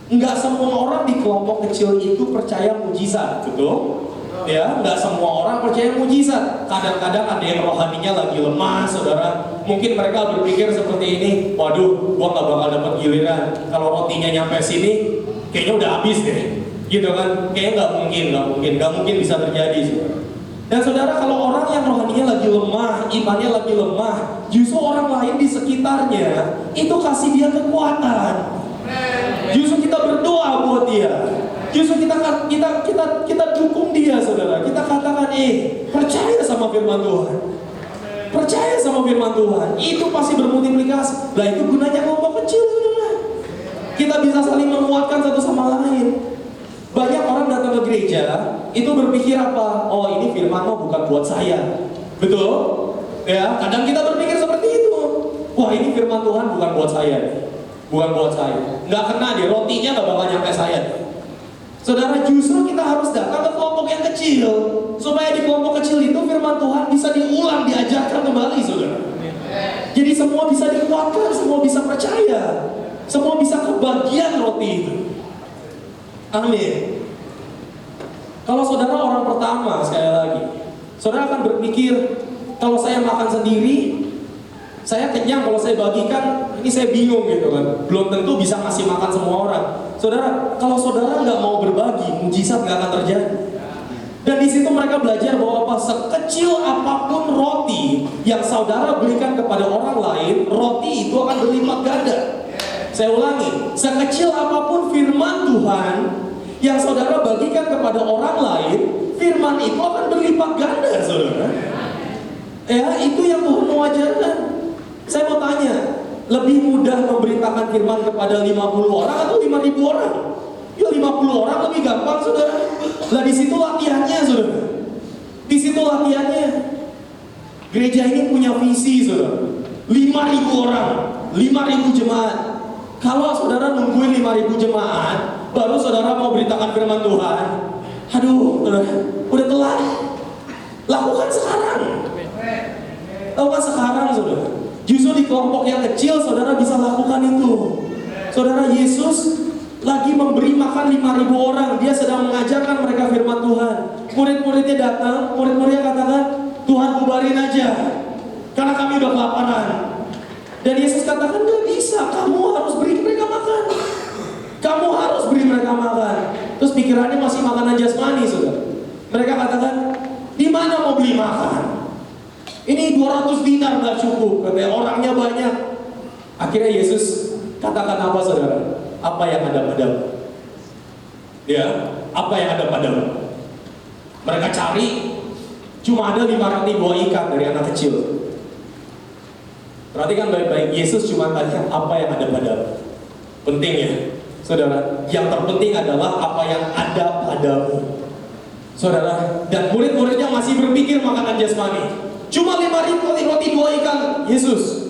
[SPEAKER 1] Enggak semua orang di kelompok kecil itu percaya mujizat, betul? Ya, nggak semua orang percaya mujizat. Kadang-kadang ada yang rohaninya lagi lemah, saudara. Mungkin mereka berpikir seperti ini, waduh, gua nggak bakal dapat giliran. Kalau rotinya nyampe sini, kayaknya udah habis deh, gitu kan? Kayaknya nggak mungkin bisa terjadi, saudara. Dan saudara, kalau orang yang rohaninya lagi lemah, imannya lagi lemah, justru orang lain di sekitarnya itu kasih dia kekuatan. Justru kita berdoa buat dia. Justru kita dukung dia, saudara. Kita katakan, percaya sama firman Tuhan. Percaya sama firman Tuhan. Itu pasti bermultiplikasi. Lah itu gunanya kelompok kecil, saudara. Kita bisa saling menguatkan satu sama lain. Banyak orang datang ke gereja, itu berpikir apa? Oh, ini firman bukan buat saya. Betul? Ya, kadang kita berpikir seperti itu. Wah, ini firman Tuhan bukan buat saya. Bukan buat saya. Nggak kena deh, rotinya nggak bakal nyampe saya. Saudara, justru kita harus datang ke kelompok yang kecil, supaya di kelompok kecil itu firman Tuhan bisa diulang, diajarkan kembali, saudara. Jadi semua bisa dikuatkan, semua bisa percaya, semua bisa kebagian roti itu. Amin. Kalau saudara orang pertama, sekali lagi, saudara akan berpikir, kalau saya makan sendiri, saya kenyang, kalau saya bagikan, ini saya bingung gitu kan. Belum tentu bisa ngasih makan semua orang. Saudara, kalau saudara nggak mau berbagi, mujizat nggak akan terjadi. Dan di situ mereka belajar bahwa apa, sekecil apapun roti yang saudara berikan kepada orang lain, roti itu akan berlipat ganda. Saya ulangi, sekecil apapun firman Tuhan yang saudara bagikan kepada orang lain, firman itu akan berlipat ganda, saudara. Ya, itu yang Tuhan mau ajarkan. Saya mau tanya, lebih mudah memberitakan firman kepada 50 orang atau 5.000 orang? Ya 50 orang lebih gampang, saudara. Lah di situ latihannya, saudara. Di situ latihannya. Gereja ini punya visi, saudara. 5.000 orang, 5.000 jemaat. Kalau saudara nungguin 5.000 jemaat, baru saudara mau beritakan firman Tuhan, aduh, udah telat. Lakukan sekarang. Lakukan sekarang, saudara. Justru di kelompok yang kecil, saudara bisa lakukan itu. Saudara, Yesus lagi memberi makan 5.000 orang. Dia sedang mengajarkan mereka firman Tuhan. Murid-muridnya datang, murid-muridnya katakan, Tuhan bubarin aja, karena kami udah kelaparan. Dan Yesus katakan, gak bisa, kamu harus beri mereka makan. Kamu harus beri mereka makan. Terus pikirannya masih makanan jasmani, saudara. Mereka katakan, di mana mau beli makan? Ini 200 dinar gak cukup, katanya orangnya banyak. Akhirnya Yesus katakan apa, saudara? Apa yang ada padamu? Ya, apa yang ada padamu? Mereka cari, cuma ada 5 roti 2 ikan dari anak kecil. Perhatikan baik-baik, Yesus cuma tanya apa yang ada padamu. Penting ya, saudara. Yang terpenting adalah apa yang ada padamu, saudara. Dan murid-muridnya masih berpikir makanan jasmani. Cuma 5.000 roti 2 ikan, Yesus.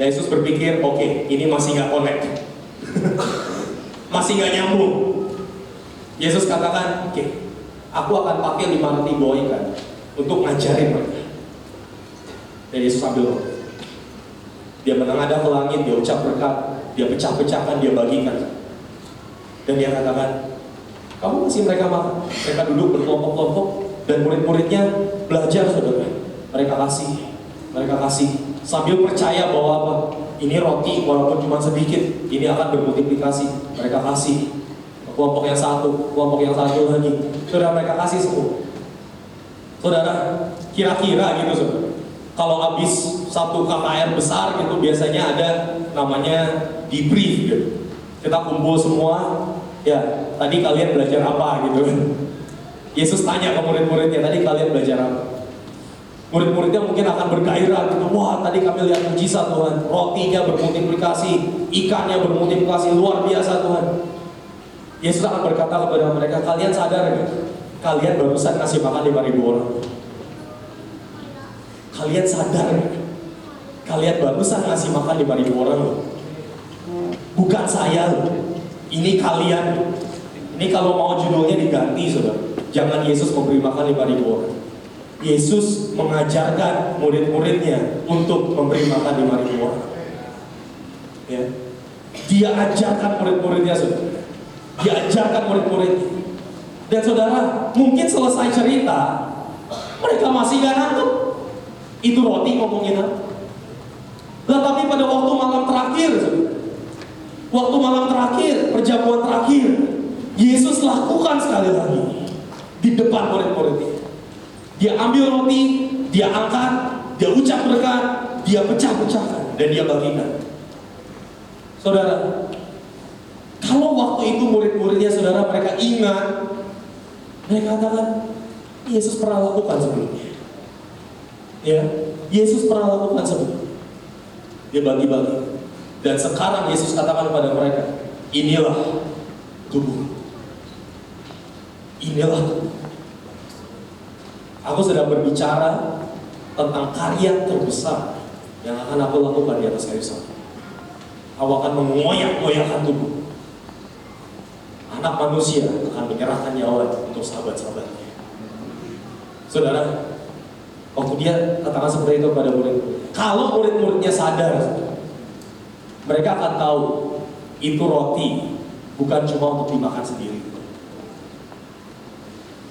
[SPEAKER 1] Yesus berpikir, oke, ini masih nggak connect. Masih nggak nyambung. Yesus katakan, oke, aku akan pakai 5 roti buah ikan untuk ngajarin mereka. Dan Yesus ambil roti. Dia menengadah ke langit, dia ucap berkat, dia pecah-pecahkan, dia bagikan. Dan dia katakan, kamu kasih mereka makan. Mereka duduk berkelompok-kelompok dan murid-muridnya belajar, saudara. Mereka kasih sambil percaya bahwa apa? Ini roti walaupun cuma sedikit, ini akan bermultiplikasi. Mereka kasih kelompok yang satu lagi. Saudara, mereka kasih semua. Saudara, kira-kira gitu, saudara. Kalau habis satu KKR besar gitu biasanya ada namanya debrief gitu. Kita kumpul semua, ya tadi kalian belajar apa gitu. Yesus tanya ke murid-muridnya, tadi kalian belajar apa? Murid-muridnya mungkin akan bergairah gitu. Wah, tadi kami lihat mujizat Tuhan. Rotinya bermultiplikasi, ikannya bermultiplikasi, luar biasa Tuhan. Yesus akan berkata kepada mereka, kalian sadar gak? Kalian barusan kasih makan 5.000 orang. Kalian sadar gak? Kalian barusan ngasih makan 5.000 orang loh. Bukan saya loh. Ini kalian. Ini kalau mau judulnya diganti, saudara. Jangan Yesus memberi makan 5.000 orang. Yesus mengajarkan murid-muridnya untuk memberi makan 5.000 orang. Ya. Dia ajarkan murid-muridnya, saudara. Dia ajarkan murid-muridnya. Dan saudara, mungkin selesai cerita, mereka masih gak nangkep. Itu roti ngomongin apa? Tetapi pada waktu malam terakhir, waktu malam terakhir, perjamuan terakhir, Yesus lakukan sekali lagi di depan murid-muridnya. Dia ambil roti, dia angkat, dia ucap berkat, dia pecah-pecahkan, dan dia bagikan. Saudara, kalau waktu itu murid-muridnya, saudara, mereka ingat, mereka katakan, Yesus pernah lakukan sebelumnya. Ya, Yesus pernah lakukan sebelumnya. Dia bagi-bagi. Dan sekarang Yesus katakan kepada mereka, inilah tubuh. Inilah tubuh. Aku sedang berbicara tentang karya terbesar yang akan aku lakukan di atas kayu salib. Aku akan mengoyak-ngoyakkan tubuh. Anak manusia akan menyerahkan nyawa untuk sahabat-sahabatnya. Saudara, waktu dia katakan seperti itu kepada murid, kalau murid-muridnya sadar, mereka akan tahu itu roti bukan cuma untuk dimakan sendiri,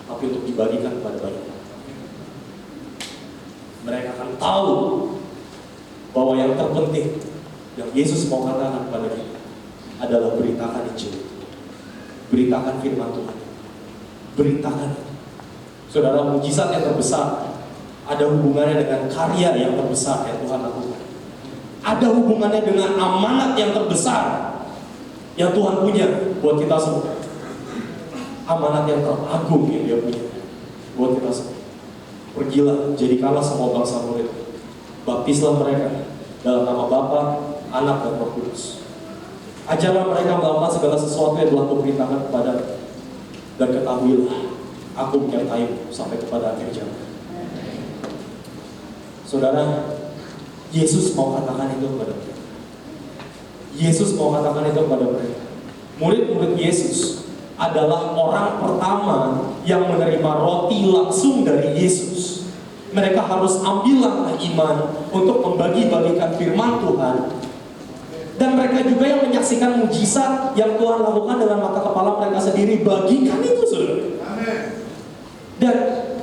[SPEAKER 1] tapi untuk dibagikan kepada banyak. Mereka akan tahu bahwa yang terpenting yang Yesus mau katakan kepada kita adalah beritakan Injil, beritakan firman Tuhan, beritakan. Saudara, mujizat yang terbesar ada hubungannya dengan karya yang terbesar yang Tuhan lakukan. Ada hubungannya dengan amanat yang terbesar yang Tuhan punya buat kita semua. Amanat yang teragung yang Dia punya buat kita semua. Pergilah, jadikanlah semua bangsa murid. Baptislah mereka dalam nama Bapa, Anak, dan Roh Kudus. Ajarlah mereka melakukan segala sesuatu yang telah Kuperintahkan kepada, dan ketahuilah, Aku menyertaimu sampai kepada akhir zaman. Saudara, Yesus mau katakan itu kepada mereka. Yesus mau katakan itu kepada mereka. Murid-murid Yesus adalah orang pertama yang menerima roti langsung dari Yesus. Mereka harus ambil langkah iman untuk membagi-bagikan firman Tuhan. Dan mereka juga yang menyaksikan mujizat yang Tuhan lakukan dengan mata kepala mereka sendiri. Bagikan itu, saudara. Amen. Dan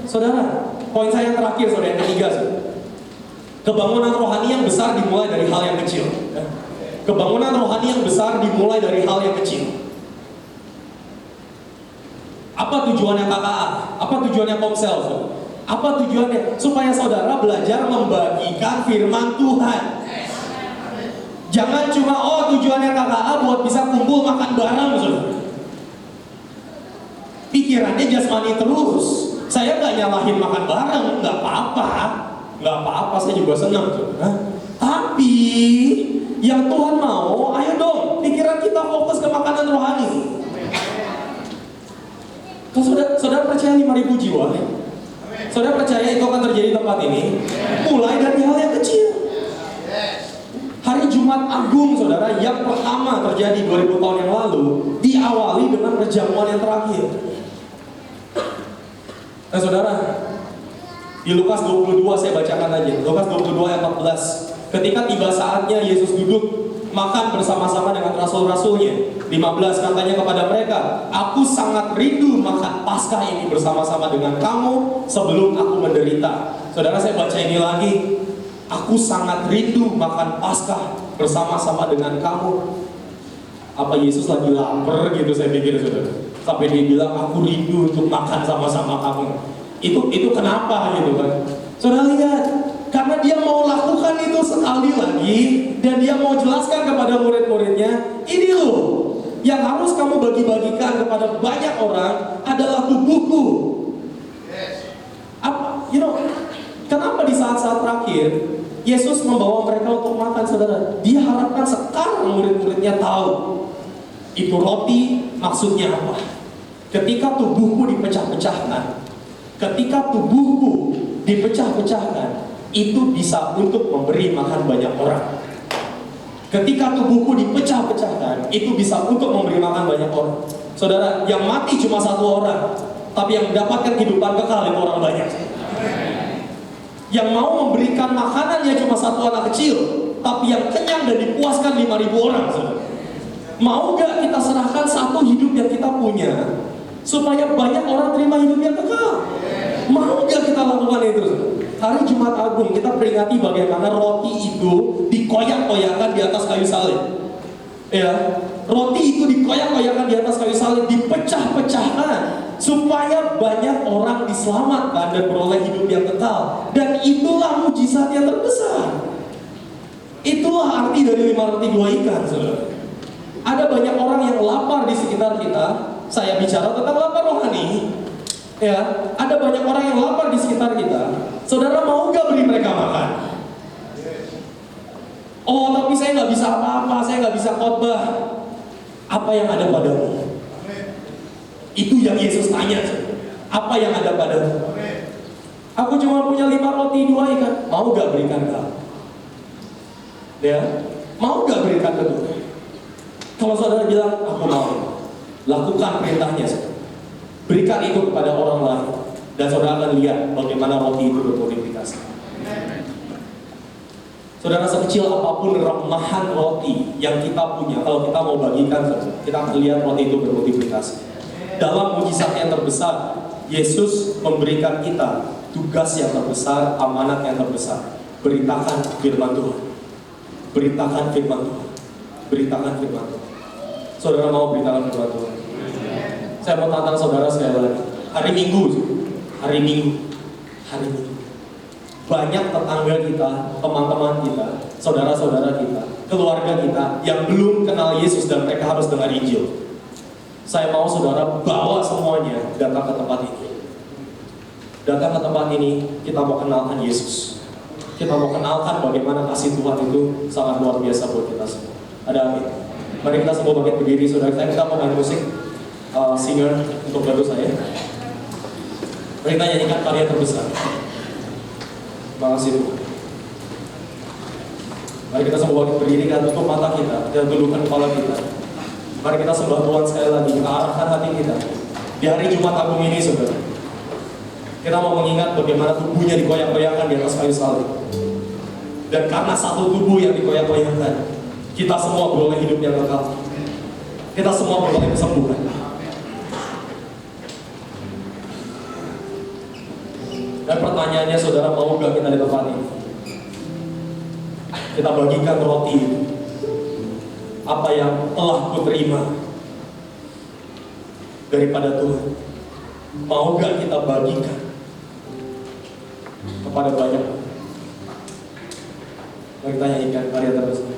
[SPEAKER 1] saudara, poin saya yang terakhir, saudara, yang ketiga, saudara. Kebangunan rohani yang besar dimulai dari hal yang kecil. Kebangunan rohani yang besar dimulai dari hal yang kecil. Apa tujuannya KKA? Apa tujuannya Komsel? Apa tujuannya? Supaya saudara belajar membagikan firman Tuhan. Jangan cuma, tujuannya KKA buat bisa kumpul makan bareng, saudara. Pikirannya jasmani terus. Saya nggak nyalahin makan bareng, nggak apa-apa. Nggak apa-apa, saya juga senang, saudara. Tapi yang Tuhan mau, ayo dong, pikiran kita fokus ke makanan rohani. Kalau saudara percaya 5.000 jiwa, saudara percaya itu akan terjadi di tempat ini, mulai dari hal yang kecil. Hari Jumat Agung, saudara, yang pertama terjadi 2000 tahun yang lalu diawali dengan perjamuan yang terakhir. Nah, saudara, di Lukas 22 saya bacakan aja. Lukas 22 ayat 14. Ketika tiba saatnya Yesus duduk makan bersama-sama dengan rasul-rasulnya. 15 katanya kepada mereka, aku sangat rindu makan Paskah ini bersama-sama dengan kamu sebelum aku menderita. Saudara, saya baca ini lagi. Aku sangat rindu makan Paskah bersama-sama dengan kamu. Apa Yesus lagi lapar gitu, saya pikir, saudara. Sampai dia bilang, aku rindu untuk makan sama-sama kamu. Itu kenapa gitu kan? Saudara lihat, karena dia mau lakukan itu sekali lagi, dan dia mau jelaskan kepada murid-muridnya, ini loh yang harus kamu bagi-bagikan kepada banyak orang adalah tubuhku. Kenapa di saat-saat terakhir Yesus membawa mereka untuk makan, saudara? Dia harapkan sekarang murid-muridnya tahu itu roti maksudnya apa. Ketika tubuhku dipecah-pecahkan, itu bisa untuk memberi makan banyak orang. Ketika tubuhku dipecah-pecahkan, itu bisa untuk memberi makan banyak orang. Saudara, yang mati cuma satu orang, tapi yang mendapatkan kehidupan kekal itu orang banyak. Yang mau memberikan makanannya cuma satu anak kecil, tapi yang kenyang dan dipuaskan 5.000 orang, saudara. Mau gak kita serahkan satu hidup yang kita punya supaya banyak orang terima hidup yang kekal? Mau gak kita lakukan itu? Hari Jumat Agung kita peringati bagaimana roti itu dikoyak-koyakan di atas kayu salib. Ya, roti itu dikoyak-koyakan di atas kayu salib, dipecah-pecahkan supaya banyak orang diselamatkan dan beroleh hidup yang kekal. Dan itulah mujizat yang terbesar. Itulah arti dari 5 roti 2 ikan, saudara. Ada banyak orang yang lapar di sekitar kita. Saya bicara tentang lapar rohani. Ya, ada banyak orang yang lapar di sekitar kita. Saudara, mau gak beri mereka makan? Oh, tapi saya nggak bisa apa-apa, saya nggak bisa khotbah. Apa yang ada padamu? Itu yang Yesus tanya. Apa yang ada padamu? Aku cuma punya 5 roti 2 ikan. Mau gak berikan kamu? Ya, mau gak berikan kamu? Kalau saudara bilang, aku mau, lakukan perintahnya. Berikan itu kepada orang lain, dan saudara akan lihat bagaimana roti itu bermultiplikasi. Saudara, sekecil apapun remahan roti yang kita punya, kalau kita mau bagikan, kita akan lihat roti itu bermultiplikasi. Dalam mujizat yang terbesar, Yesus memberikan kita tugas yang terbesar, amanat yang terbesar. Beritakan firman Tuhan. Beritakan firman Tuhan. Beritakan firman Tuhan. Saudara mau beritakan firman Tuhan? Saya mau tantang saudara sekali lagi. Hari Minggu. Banyak tetangga kita, teman-teman kita, saudara-saudara kita, keluarga kita yang belum kenal Yesus dan mereka harus dengar Injil. Saya mau saudara bawa semuanya datang ke tempat ini. Datang ke tempat ini, kita mau kenalkan Yesus. Kita mau kenalkan bagaimana kasih Tuhan itu sangat luar biasa buat kita semua. Ada amin. Mari kita semua bangkit berdiri, saudara. Kita mau main musik. Singer untuk bantu saya. Mari kita nyanyikan karya terbesar. Terima kasih Tuhan. Mari kita semua bangkit berdiri dan tutup mata kita dan tundukkan kepala kita. Mari kita sembah Tuhan sekali lagi. Kita arahkan hati kita di hari Jumat Agung ini, saudara. Kita mau mengingat bagaimana tubuhnya dikoyak-koyakkan di atas kayu salib. Dan karena satu tubuh yang dikoyak-koyakkan, kita semua beroleh hidup yang kekal. Kita semua beroleh kesembuhan. Dan pertanyaannya, saudara, mau gak kita di tempat ini? Kita bagikan roti itu. Apa yang telah kuterima daripada Tuhan, mau gak kita bagikan kepada banyak? Mari kita nyanyikan karya terbesar.